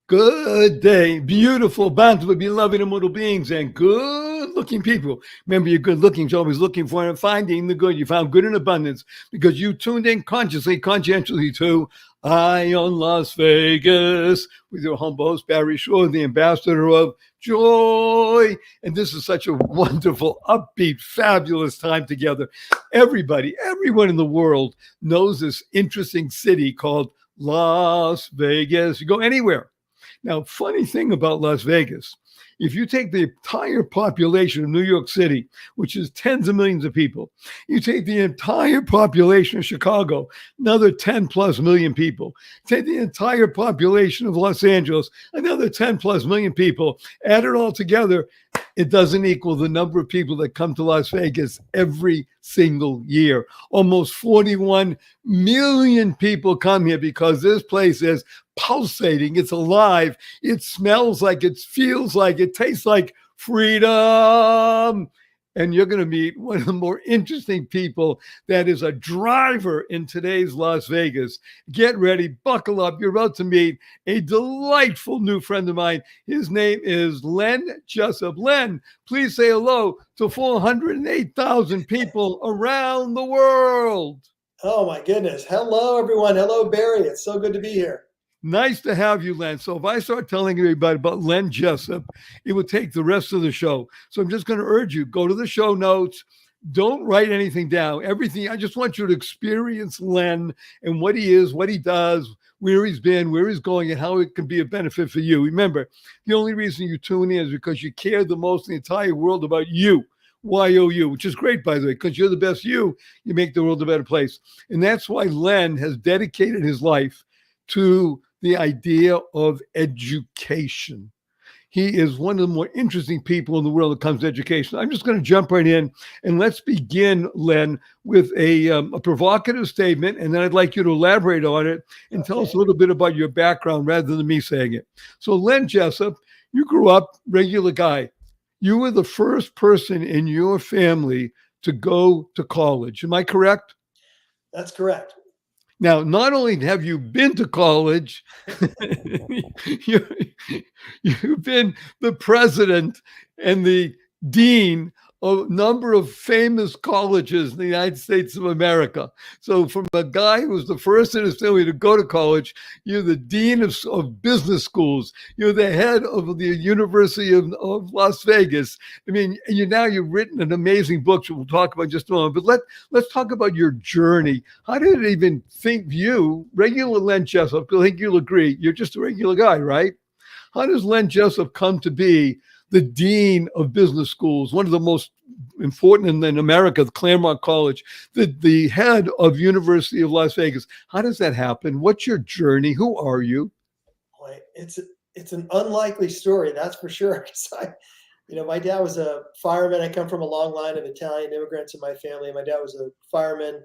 Good day, beautiful, bountiful, beloved, immortal beings, and good-looking people. Remember, you're good-looking. You're always looking for and finding the good. You found good in abundance because you tuned in consciously, conscientiously to Eye on Las Vegas with your humble host, Barry Shore, the ambassador of joy. And this is such a wonderful, upbeat, fabulous time together. Everyone in the world knows this interesting city called Las Vegas. You go anywhere. Now, funny thing about Las Vegas, if you take the entire population of New York City, which is tens of millions of people, you take the entire population of Chicago, another 10 plus million people, take the entire population of Los Angeles, another 10 plus million people, add it all together, it doesn't equal the number of people that come to Las Vegas every single year. Almost 41 million people come here because this place is pulsating. It's alive. It smells like it feels like it tastes like freedom. And you're going to meet one of the more interesting people that is a driver in today's Las Vegas. Get ready, buckle up. You're about to meet a delightful new friend of mine. His name is Len Jessup. Len, please say hello to 408,000 people around the world. Oh, my goodness. Hello, everyone. Hello, Barry. It's so good to be here. Nice to have you, Len. So if I start telling everybody about Len Jessup, it would take the rest of the show. So I'm just going to urge you, go to the show notes. Don't write anything down. Everything. I just want you to experience Len and what he is, what he does, where he's been, where he's going, and how it can be a benefit for you. Remember, the only reason you tune in is because you care the most in the entire world about you. YOU, which is great, by the way, because you're the best you make the world a better place. And that's why Len has dedicated his life to the idea of education. He is one of the more interesting people in the world when it comes to education. I'm just going to jump right in and let's begin, Len, with a provocative statement, and then I'd like you to elaborate on it and tell us a little bit about your background rather than me saying it. So, Len Jessup, you grew up regular guy. You were the first person in your family to go to college. Am I correct? That's correct. Now, not only have you been to college, you've been the president and the dean of a number of famous colleges in the United States of America. So from a guy who was the first in his family to go to college, you're the dean of business schools. You're the head of the University of Las Vegas. I mean, you've written an amazing book that we'll talk about in just a moment. But let's talk about your journey. How did it even think you, regular Len Jessup, I think you'll agree, you're just a regular guy, right? How does Len Jessup come to be the dean of business schools, one of the most important in America, the Claremont College, the head of University of Las Vegas? How does that happen? What's your journey? Who are you? Boy, it's an unlikely story, that's for sure. My dad was a fireman. I come from a long line of Italian immigrants in my family. My dad was a fireman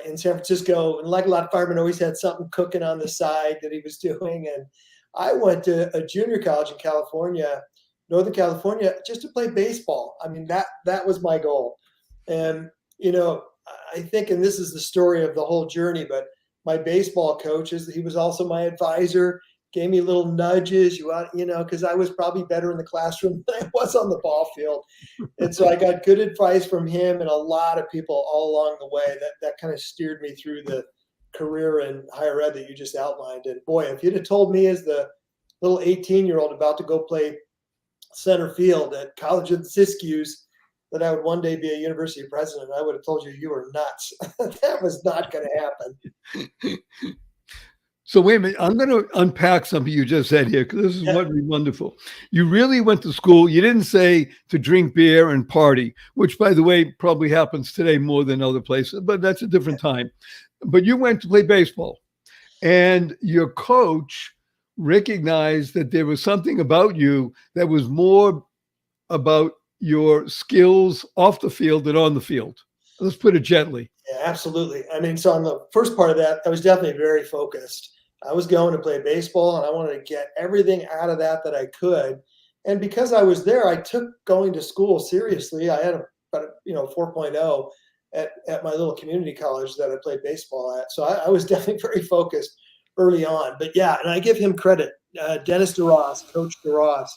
in San Francisco, and like a lot of firemen, always had something cooking on the side that he was doing. And I went to a junior college in California, Northern California, just to play baseball. I mean, that was my goal. And, I think, and this is the story of the whole journey, but my baseball coach, he was also my advisor, gave me little nudges, because I was probably better in the classroom than I was on the ball field. And so I got good advice from him and a lot of people all along the way that kind of steered me through the career in higher ed that you just outlined. And boy, if you'd have told me as the little 18-year-old about to go play center field at College of the Siskiyous that I would one day be a university president, I would have told you were nuts. That was not going to happen. So wait a minute, I'm going to unpack something you just said here, because this is wonderful. You really went to school. You didn't say to drink beer and party, which, by the way, probably happens today more than other places, but that's a different time. But you went to play baseball, and your coach recognized that there was something about you that was more about your skills off the field than on the field. Let's put it gently. Yeah, absolutely. I mean, so on the first part of that, I was definitely very focused. I was going to play baseball and I wanted to get everything out of that I could. And because I was there, I took going to school seriously. I had about 4.0 at my little community college that I played baseball at. So I was definitely very focused early on. But yeah, and I give him credit. Dennis DeRoss, Coach DeRoss.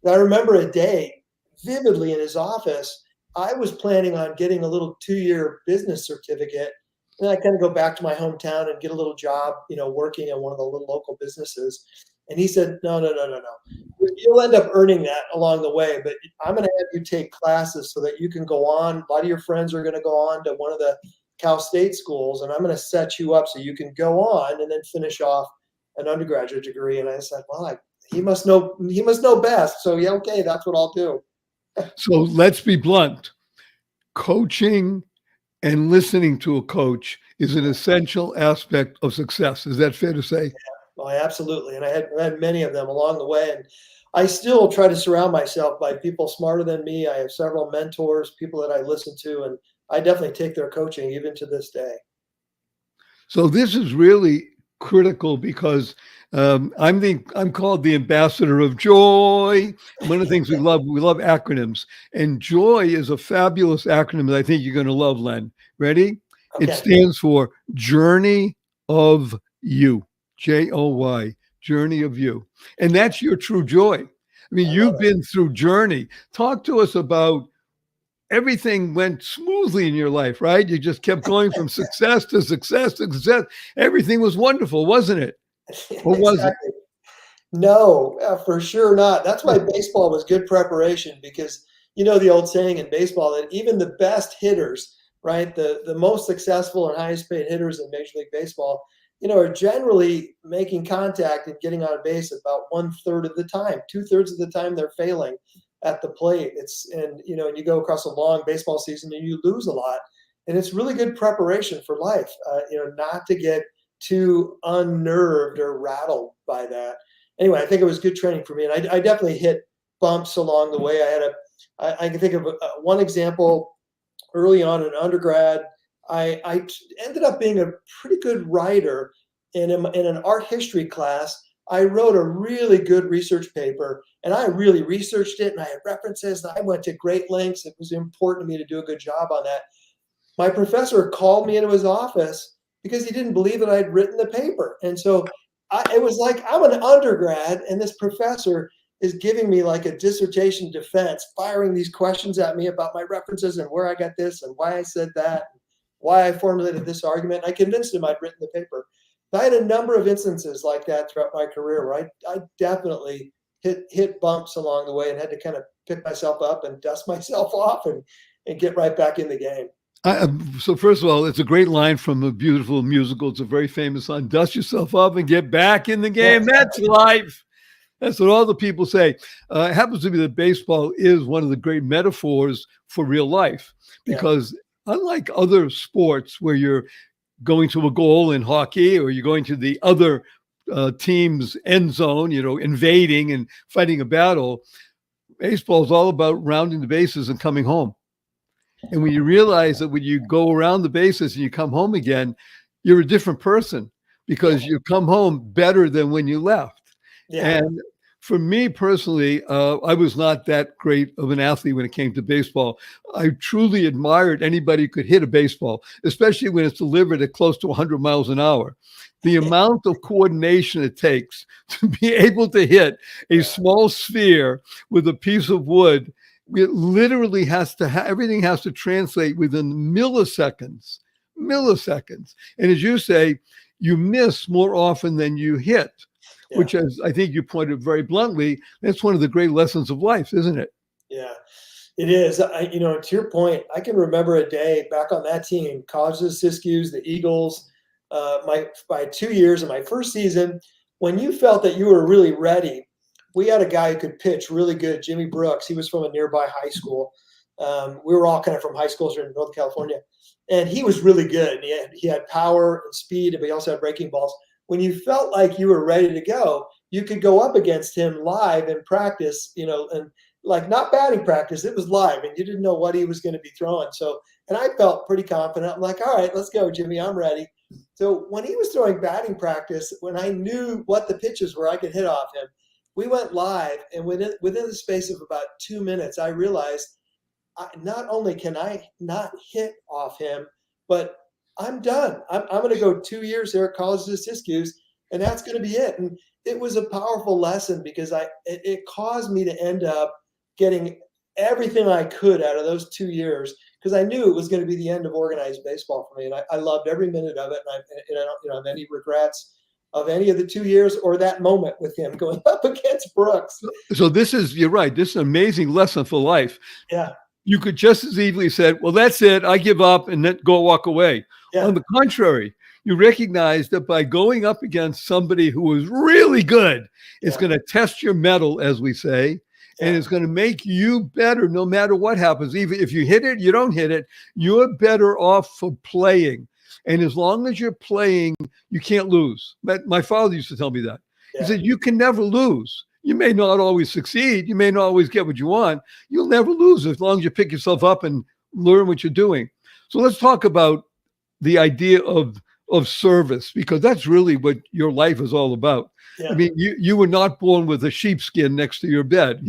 I remember a day vividly in his office. I was planning on getting a little 2-year business certificate. And I kind of go back to my hometown and get a little job, working at one of the little local businesses. And he said, no, no, no, no, no. You'll end up earning that along the way, but I'm going to have you take classes so that you can go on. A lot of your friends are going to go on to one of the Cal State schools, and I'm going to set you up so you can go on and then finish off an undergraduate degree. And I said, well, he must know best. So yeah, okay, that's what I'll do. So let's be blunt. Coaching and listening to a coach is an essential aspect of success. Is that fair to say? Well, absolutely. And I had many of them along the way. And I still try to surround myself by people smarter than me. I have several mentors, people that I listen to, and I definitely take their coaching even to this day. So this is really critical because I'm called the ambassador of joy. One of the things we love acronyms, and joy is a fabulous acronym that I think you're going to love, Len. Ready? Okay. It stands for Journey of You. Joy, Journey of You. And that's your true joy. I mean, you've been through journey. Talk to us about everything went smoothly in your life, right? You just kept going from success to success to success. Everything was wonderful, wasn't it? Or was it? No, for sure not. That's why baseball was good preparation, because the old saying in baseball that even the best hitters, right, the most successful and highest paid hitters in Major League Baseball, are generally making contact and getting on base about 1/3 of the time. 2/3 of the time they're failing at the plate. And you go across a long baseball season and you lose a lot. And it's really good preparation for life, not to get too unnerved or rattled by that. Anyway, I think it was good training for me. And I definitely hit bumps along the way. I can think of one example early on in undergrad. I ended up being a pretty good writer in an art history class. I wrote a really good research paper, and I really researched it, and I had references, and I went to great lengths. It was important to me to do a good job on that. My professor called me into his office because he didn't believe that I'd written the paper. And so it was like, I'm an undergrad, and this professor is giving me like a dissertation defense, firing these questions at me about my references and where I got this and why I said that, why I formulated this argument. I convinced him I'd written the paper. I had a number of instances like that throughout my career where I definitely hit bumps along the way and had to kind of pick myself up and dust myself off and get right back in the game. So first of all, it's a great line from a beautiful musical. It's a very famous line: "Dust yourself up and get back in the game." That's life. That's what all the people say. It happens to be that baseball is one of the great metaphors for real life, because unlike other sports where you're going to a goal in hockey or you're going to the other team's end zone, invading and fighting a battle, baseball is all about rounding the bases and coming home. And when you realize that when you go around the bases and you come home again, you're a different person because you come home better than when you left. Yeah. And for me personally, I was not that great of an athlete when it came to baseball. I truly admired anybody who could hit a baseball, especially when it's delivered at close to 100 miles an hour. The amount of coordination it takes to be able to hit a small sphere with a piece of wood, it literally has to everything has to translate within milliseconds. And as you say, you miss more often than you hit. Yeah. Which, as I think you pointed very bluntly, that's one of the great lessons of life, isn't it? Yeah, it is. To your point, I can remember a day back on that team, College of the Siskiyous, the Eagles, my 2 years in my first season, when you felt that you were really ready. We had a guy who could pitch really good, Jimmy Brooks. He was from a nearby high school. We were all kind of from high schools here in Northern California, and he was really good. He had power and speed, but he also had breaking balls. When you felt like you were ready to go, you could go up against him live in practice, and like not batting practice, it was live and you didn't know what he was going to be throwing. So, and I felt pretty confident. I'm like, all right, let's go, Jimmy, I'm ready. So when he was throwing batting practice, when I knew what the pitches were, I could hit off him. We went live, and within the space of about 2 minutes, I realized not only can I not hit off him, but I'm done. I'm going to go 2 years there at College of the Siskiyous, and that's going to be it. And it was a powerful lesson because it caused me to end up getting everything I could out of those 2 years, because I knew it was going to be the end of organized baseball for me. And I loved every minute of it. And I don't have any regrets of any of the 2 years or that moment with him going up against Brooks. So you're right. This is an amazing lesson for life. Yeah. You could just as easily said, well, that's it. I give up and then go walk away. Yeah. On the contrary, you recognize that by going up against somebody who is really good, it's going to test your mettle, as we say, and it's going to make you better no matter what happens. Even if you hit it, you don't hit it, you're better off for playing. And as long as you're playing, you can't lose. But my father used to tell me that. He said, you can never lose. You may not always succeed. You may not always get what you want. You'll never lose as long as you pick yourself up and learn what you're doing. So let's talk about the idea of service, because that's really what your life is all about. Yeah. I mean, you were not born with a sheepskin next to your bed,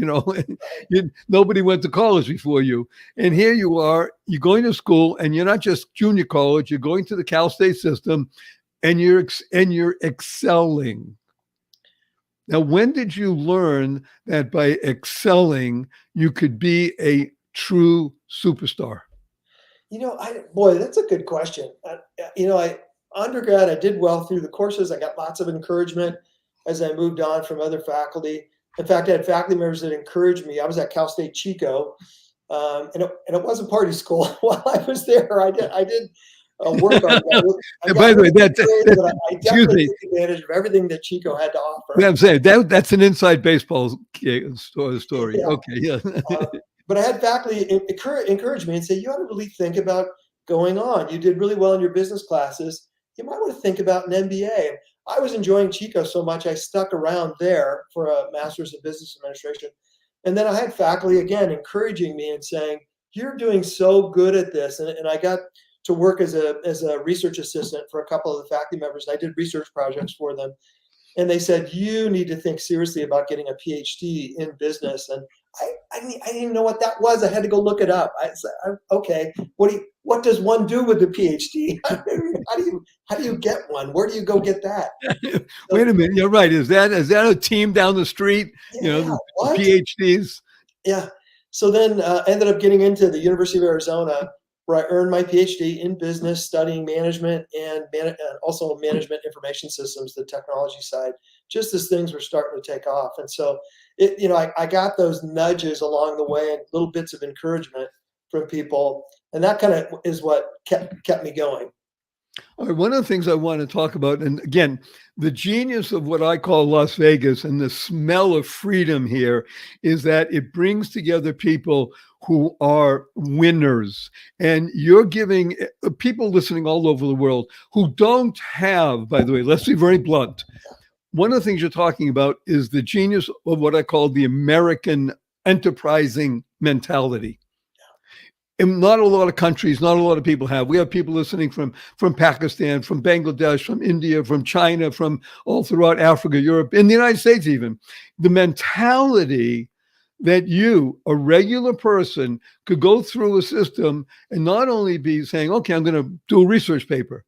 nobody went to college before you. And here you are, you're going to school, and you're not just junior college, you're going to the Cal State system, and you're excelling. Now, when did you learn that by excelling, you could be a true superstar? Boy, that's a good question. Undergrad, I did well through the courses. I got lots of encouragement as I moved on from other faculty. In fact, I had faculty members that encouraged me. I was at Cal State Chico, and it wasn't party school. While I was there, I did work on that. By the way, I definitely took advantage of everything that Chico had to offer. I'm saying that's an inside baseball story. Yeah. Okay, yeah. But I had faculty encourage me and say, you ought to really think about going on. You did really well in your business classes. You might want to think about an MBA. I was enjoying Chico so much, I stuck around there for a master's in business administration. And then I had faculty, again, encouraging me and saying, you're doing so good at this. And I got to work as a research assistant for a couple of the faculty members. I did research projects for them. And they said, you need to think seriously about getting a PhD in business. And I didn't even know what that was. I had to go look it up. I said, okay, what does one do with a PhD? How do you get one? Where do you go get that? Wait a minute, you're right. Is that a team down the street? The PhDs? Yeah. So then I ended up getting into the University of Arizona, where I earned my PhD in business, studying management and also management information systems, the technology side, just as things were starting to take off. And so, I got those nudges along the way and little bits of encouragement from people. And that kind of is what kept me going. All right, one of the things I want to talk about, and again, the genius of what I call Las Vegas and the smell of freedom here is that it brings together people who are winners. And you're giving people listening all over the world who don't have, by the way, let's be very blunt. One of the things you're talking about is the genius of what I call the American enterprising mentality. And not a lot of countries, not a lot of people have. We have people listening from Pakistan, from Bangladesh, from India, from China, from all throughout Africa, Europe, in the United States even. The mentality that you, a regular person, could go through a system and not only be saying, okay, I'm going to do a research paper.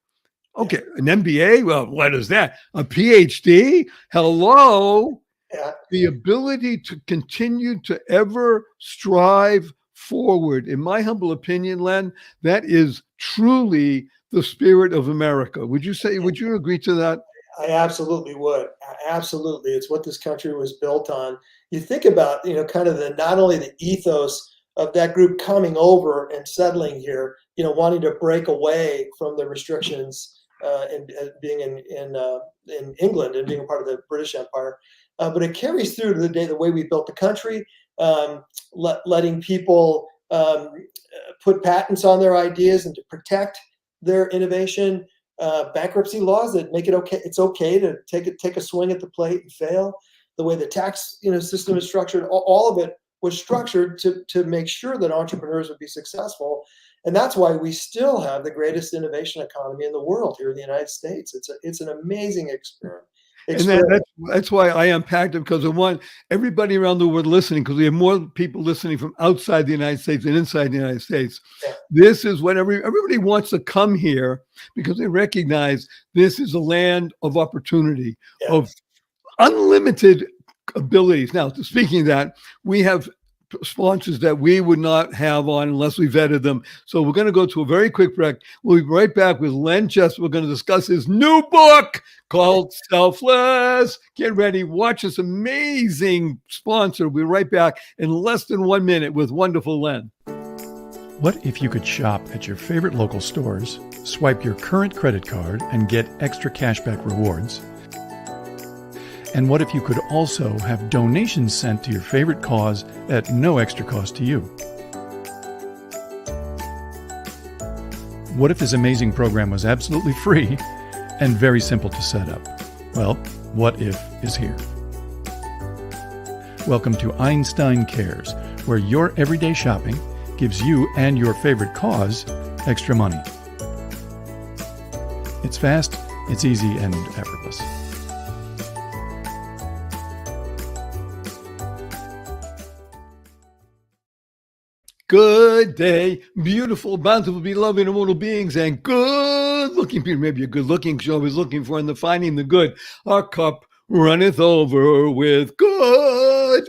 Okay, an MBA? Well, what is that? A PhD? Hello? Yeah. The ability to continue to ever strive forward. In my humble opinion, Len, that is truly the spirit of America. Would you agree to that? I absolutely would. Absolutely. It's what this country was built on. You think about, kind of not only the ethos of that group coming over and settling here, wanting to break away from the restrictions and being in England and being a part of the British Empire. But it carries through to the way we built the country, letting people put patents on their ideas and to protect their innovation, bankruptcy laws that make it okay. It's okay to take a swing at the plate and fail. The way the tax system is structured, all of it was structured to make sure that entrepreneurs would be successful. And that's why we still have the greatest innovation economy in the world here in the United States. It's an amazing experiment. And Extraordinary. that's why I unpacked it, because I want everybody around the world listening, because we have more people listening from outside the United States than inside the United States. Yeah. This is what everybody wants to come here, because they recognize this is a land of opportunity, Yeah. of unlimited abilities. Now, speaking of that, we have sponsors that we would not have on unless we vetted them. So we're going to go to a very quick break. We'll be right back with Len Jessup. We're going to discuss his new book called Selfless. Get ready. Watch this amazing sponsor. We'll be right back in less than 1 minute with wonderful Len. What if you could shop at your favorite local stores, swipe your current credit card, and get extra cashback rewards? And what if you could also have donations sent to your favorite cause at no extra cost to you? What if this amazing program was absolutely free and very simple to set up? Well, What If is here. Welcome to Einstein Cares, where your everyday shopping gives you and your favorite cause extra money. It's fast, it's easy, and effortless. Good day, beautiful, bountiful, beloved, immortal beings, and good-looking people. Maybe you're good-looking because you're always looking for and finding the good. Our cup runneth over with good.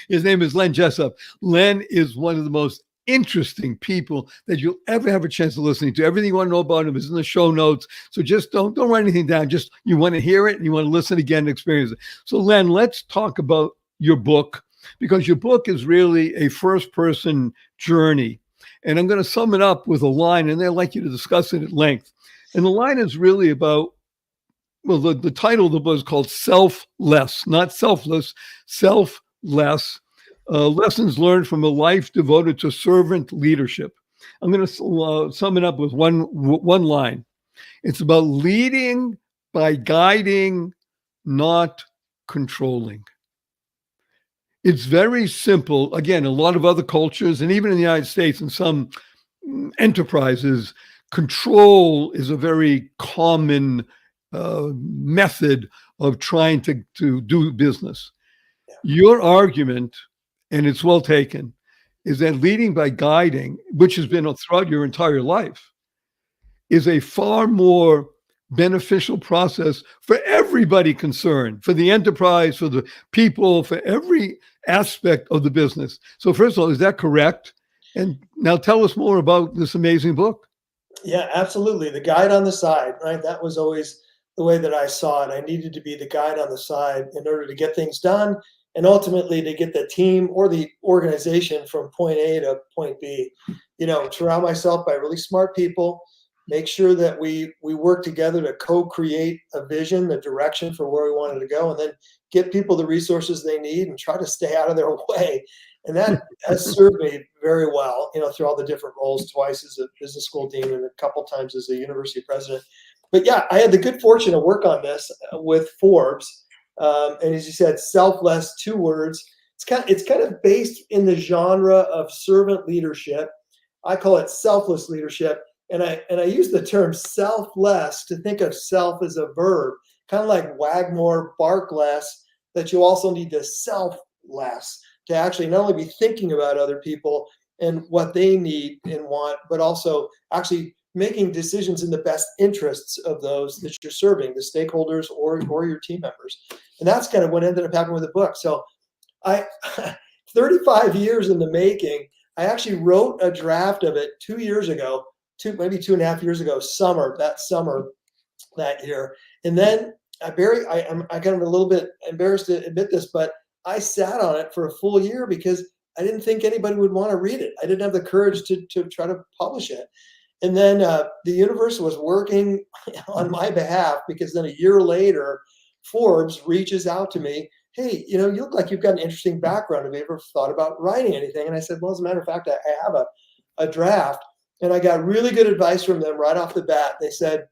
His name is Len Jessup. Len is one of the most interesting people that you'll ever have a chance of listening to. Everything you want to know about him is in the show notes. So just don't write anything down. Just you want to hear it and you want to listen again and experience it. So Len, let's talk about your book, because your book is really a first-person journey. And I'm going to sum it up with a line, and I'd like you to discuss it at length. And the line is really about, well, the title of the book is called Selfless, not selfless, selfless, lessons learned from a life devoted to servant leadership. I'm going to sum it up with one line. It's about leading by guiding, not controlling. It's very simple. Again, a lot of other cultures, and even in the United States, in some enterprises, control is a very common method of trying to do business. Yeah. Your argument, and it's well taken, is that leading by guiding, which has been throughout your entire life, is a far more beneficial process for everybody concerned, for the enterprise, for the people, for every aspect of the business. So first of all, is that correct? And now tell us more about this amazing book. Yeah, absolutely. The guide on the side, right? That was always the way that I saw it. I needed to be the guide on the side in order to get things done and ultimately to get the team or the organization from point A to point B. Surround myself by really smart people, make sure that we work together to co-create a vision, the direction for where we wanted to go, and then get people the resources they need and try to stay out of their way. And that has served me very well, through all the different roles, twice as a business school dean and a couple times as a university president. But yeah, I had the good fortune to work on this with Forbes. And as you said, selfless, 2 words. It's kind of based in the genre of servant leadership. I call it selfless leadership. And I use the term selfless to think of self as a verb, kind of like wag more, bark less, that you also need to self less, to actually not only be thinking about other people and what they need and want, but also actually making decisions in the best interests of those that you're serving, the stakeholders or your team members. And that's kind of what ended up happening with the book. So 35 years in the making, I actually wrote a draft of it 2 years ago, maybe 2.5 years ago, summer that year. And then I'm kind of a little bit embarrassed to admit this, but I sat on it for a full year because I didn't think anybody would want to read it. I didn't have the courage to try to publish it. And then the universe was working on my behalf, because then a year later, Forbes reaches out to me. Hey, you look like you've got an interesting background. Have you ever thought about writing anything? And I said, well, as a matter of fact, I have a draft. And I got really good advice from them right off the bat. They said,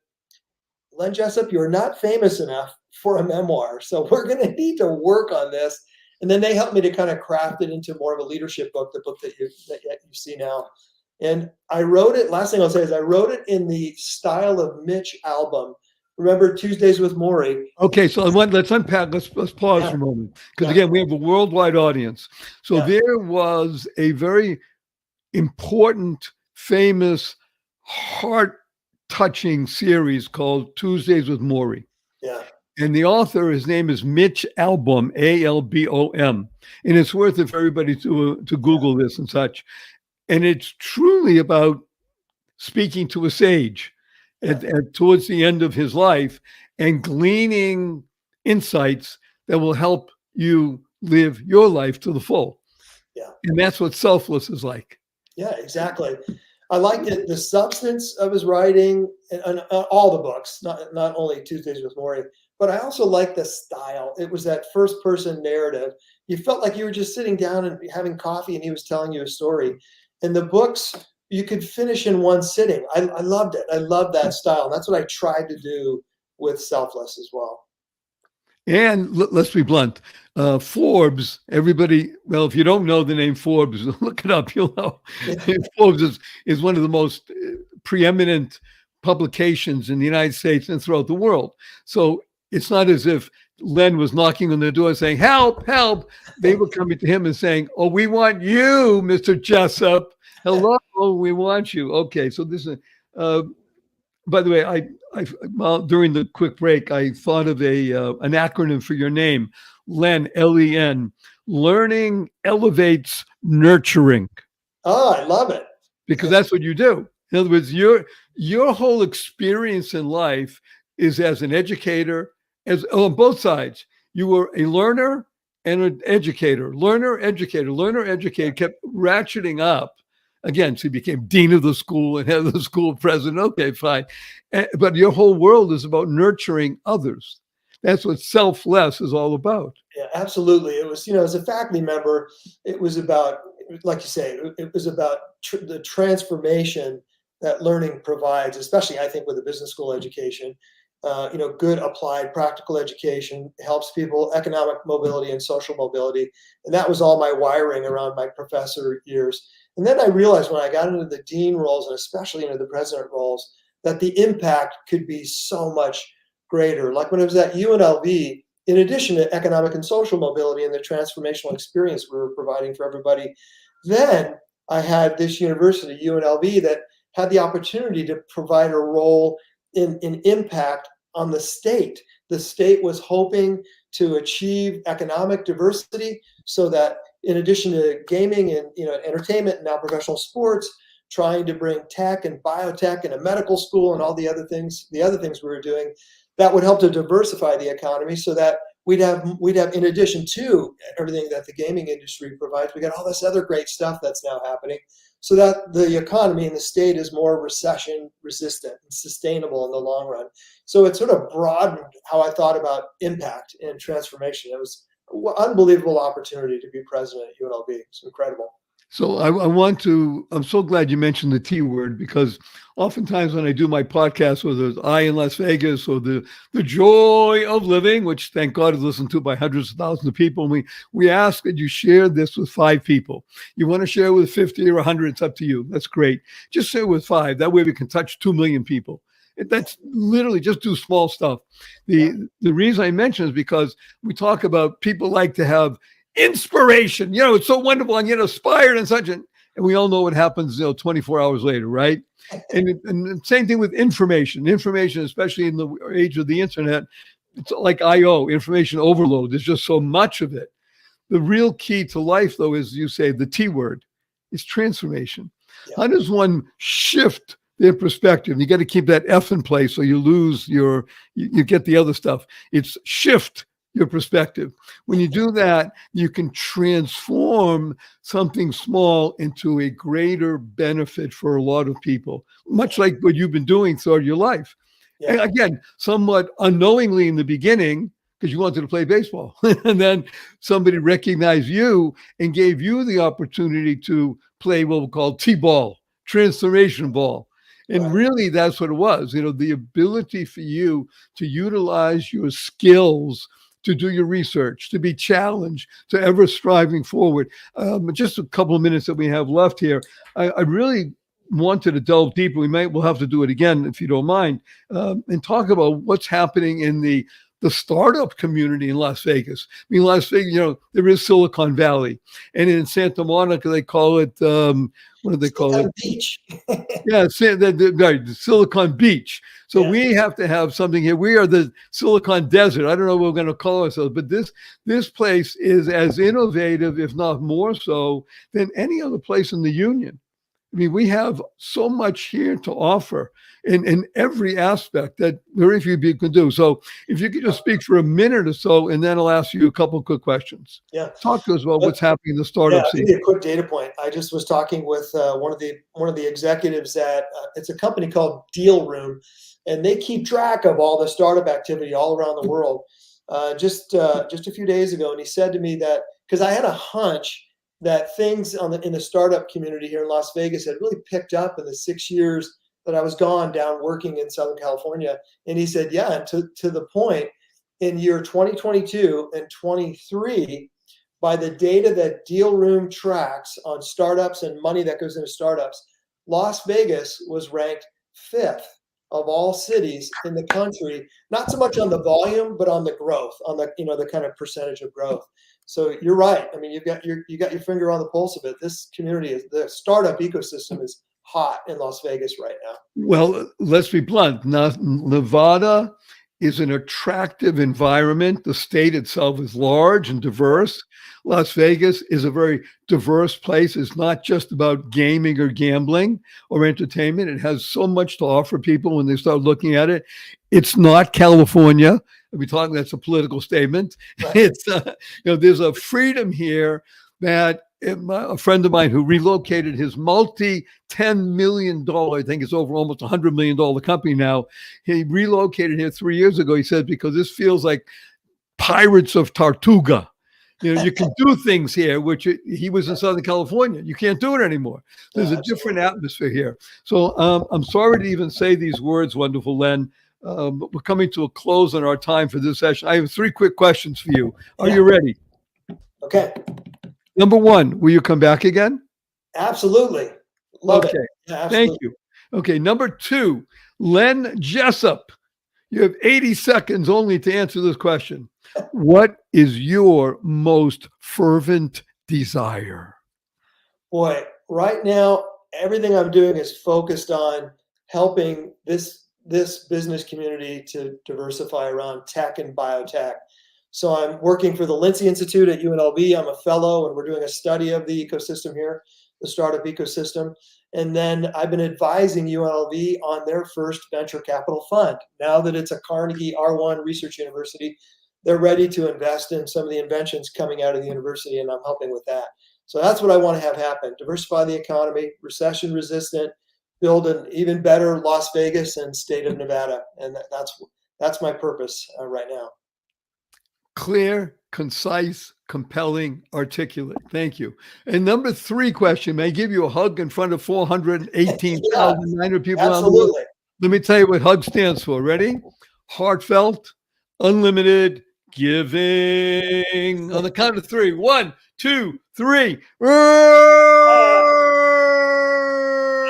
Len Jessup, you're not famous enough for a memoir, so we're going to need to work on this. And then they helped me to kind of craft it into more of a leadership book, the book that you see now. And I wrote it, last thing I'll say is I wrote it in the style of Mitch Albom, Remember Tuesdays with Maury? Okay, so let's unpack. Let's pause Yeah. for a moment, because Yeah. again, we have a worldwide audience. So Yeah. there was a very important, famous, heart-touching series called Tuesdays with Maury. Yeah. And the author, his name is Mitch Albom, Albom. And it's worth it for everybody to Google this and such. And it's truly about speaking to a sage at towards the end of his life and gleaning insights that will help you live your life to the full. Yeah. And that's what selfless is like. Yeah, exactly. I liked it, the substance of his writing and all the books, not only Tuesdays with Maury, but I also liked the style. It was that first person narrative. You felt like you were just sitting down and having coffee and he was telling you a story. And the books you could finish in one sitting. I loved it. I loved that style. And that's what I tried to do with Selfless as well. And let's be blunt. Forbes, everybody, well, if you don't know the name Forbes, look it up, you'll know. Forbes is one of the most preeminent publications in the United States and throughout the world. So it's not as if Len was knocking on the door saying, help, help. They were coming to him and saying, oh, we want you, Mr. Jessup. Hello, we want you. Okay, so this is, by the way, well, during the quick break, I thought of an acronym for your name, Len, Len. Learning elevates nurturing. Oh, I love it. Because that's what you do. In other words, your whole experience in life is as an educator, on both sides. You were a learner and an educator. Learner, educator, kept ratcheting up. Again, so he became dean of the school and head of the school president. Okay, fine. But your whole world is about nurturing others. That's what selfless is all about. Yeah, absolutely. It was, as a faculty member, it was about, like you say, it was about the transformation that learning provides, especially I think with a business school education. Good applied practical education helps people economic mobility and social mobility. And that was all my wiring around my professor years. And then I realized when I got into the dean roles and especially into the president roles, that the impact could be so much greater. Like when I was at UNLV, in addition to economic and social mobility and the transformational experience we were providing for everybody, then I had this university, UNLV, that had the opportunity to provide a role in impact on the state. The state was hoping to achieve economic diversity so that in addition to gaming and entertainment and now professional sports, trying to bring tech and biotech and a medical school and all the other things we were doing, that would help to diversify the economy so that we'd have in addition to everything that the gaming industry provides, we got all this other great stuff that's now happening so that the economy and the state is more recession resistant and sustainable in the long run. So it sort of broadened how I thought about impact and transformation. It was an unbelievable opportunity to be president at UNLV. It's incredible. So I'm so glad you mentioned the T word, because oftentimes when I do my podcast, whether it's I in Las Vegas or the joy of living, which thank God is listened to by hundreds of thousands of people, and we ask that you share this with 5 people. You want to share with 50 or 100, it's up to you. That's great. Just share with 5. That way we can touch 2 million people. That's literally just do small stuff. The reason I mention is because we talk about people like to have inspiration, it's so wonderful and inspired and such, and we all know what happens 24 hours later, right? And same thing with information, especially in the age of the internet. It's like information overload. There's just so much of it. The real key to life, though, is, you say, the T word, is transformation. How does one shift their perspective? You got to keep that F in place so you lose you get the other stuff. It's shift your perspective. When you do that, you can transform something small into a greater benefit for a lot of people, much like what you've been doing throughout your life. Yeah. And again, somewhat unknowingly in the beginning, because you wanted to play baseball. And then somebody recognized you and gave you the opportunity to play what we call T-ball, transformation ball. And really, that's what it was, the ability for you to utilize your skills to do your research, to be challenged, to ever striving forward. Just a couple of minutes that we have left here. I really wanted to delve deeper, we'll have to do it again if you don't mind, and talk about what's happening in the startup community in Las Vegas. I mean, Las Vegas, there is Silicon Valley, and in Santa Monica they call it what do they call it? Beach. Yeah, right, Silicon Beach. So Yeah. we have to have something here. We are the Silicon Desert. I don't know what we're going to call ourselves, but this place is as innovative, if not more so, than any other place in the Union. I mean, we have so much here to offer in every aspect that very few people can do. So if you could just speak for a minute or so, and then I'll ask you a couple of quick questions. Yeah. Talk to us about what's happening in the startup I'll scene. give you a quick data point. I just was talking with one of the executives at it's a company called Deal Room, and they keep track of all the startup activity all around the world. Just a few days ago, and he said to me that because I had a hunch that things in the startup community here in Las Vegas had really picked up in the 6 years that I was gone down working in Southern California. And he said, yeah, to the point in year 2022 and 23, by the data that Deal Room tracks on startups and money that goes into startups, Las Vegas was ranked 5th of all cities in the country, not so much on the volume, but on the growth, on the kind of percentage of growth. So you're right. I mean, you got your finger on the pulse of it. This community the startup ecosystem is hot in Las Vegas right now. Well, let's be blunt. Nevada is an attractive environment. The state itself is large and diverse. Las Vegas is a very diverse place. It's not just about gaming or gambling or entertainment. It has so much to offer people when they start looking at it. It's not California. We're talking, that's a political statement. Right. It's, there's a freedom here that a friend of mine who relocated his $10 million, I think it's over almost $100 million company now. He relocated here 3 years ago. He said, because this feels like Pirates of Tortuga. You can do things here, which he was in Southern California. You can't do it anymore. There's a different atmosphere here. So I'm sorry to even say these words, wonderful Len. But we're coming to a close on our time for this session. I have 3 quick questions for you. Are you ready? Okay. Number 1, will you come back again? Absolutely. Love it. Yeah, absolutely. Thank you. Okay. Number 2, Len Jessup. You have 80 seconds only to answer this question. What is your most fervent desire? Boy, right now, everything I'm doing is focused on helping this business community to diversify around tech and biotech. So I'm working for the Lindsay Institute at UNLV. I'm a fellow, and we're doing a study of the ecosystem here, the startup ecosystem. And then I've been advising UNLV on their first venture capital fund. Now that it's a Carnegie R1 research university, they're ready to invest in some of the inventions coming out of the university, and I'm helping with that. So that's what I want to have happen. Diversify the economy, recession resistant, build an even better Las Vegas and state of Nevada. And that's my purpose right now. Clear, concise, compelling, articulate. Thank you. And number 3 question, may I give you a hug in front of 418,900 people? Absolutely. Let me tell you what HUG stands for. Ready? Heartfelt, unlimited, giving. On the count of 3. 1, 2, 3.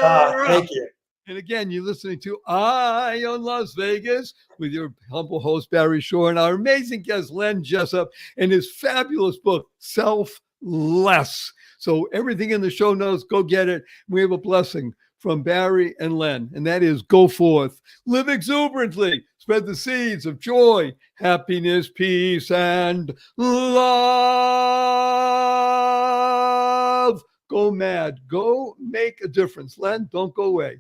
Thank you. And again, you're listening to Eye on Las Vegas with your humble host, Barry Shore, and our amazing guest, Len Jessup, and his fabulous book, Selfless. So everything in the show notes, go get it. We have a blessing from Barry and Len, and that is go forth, live exuberantly, spread the seeds of joy, happiness, peace, and love. Go mad. Go make a difference. Len, don't go away.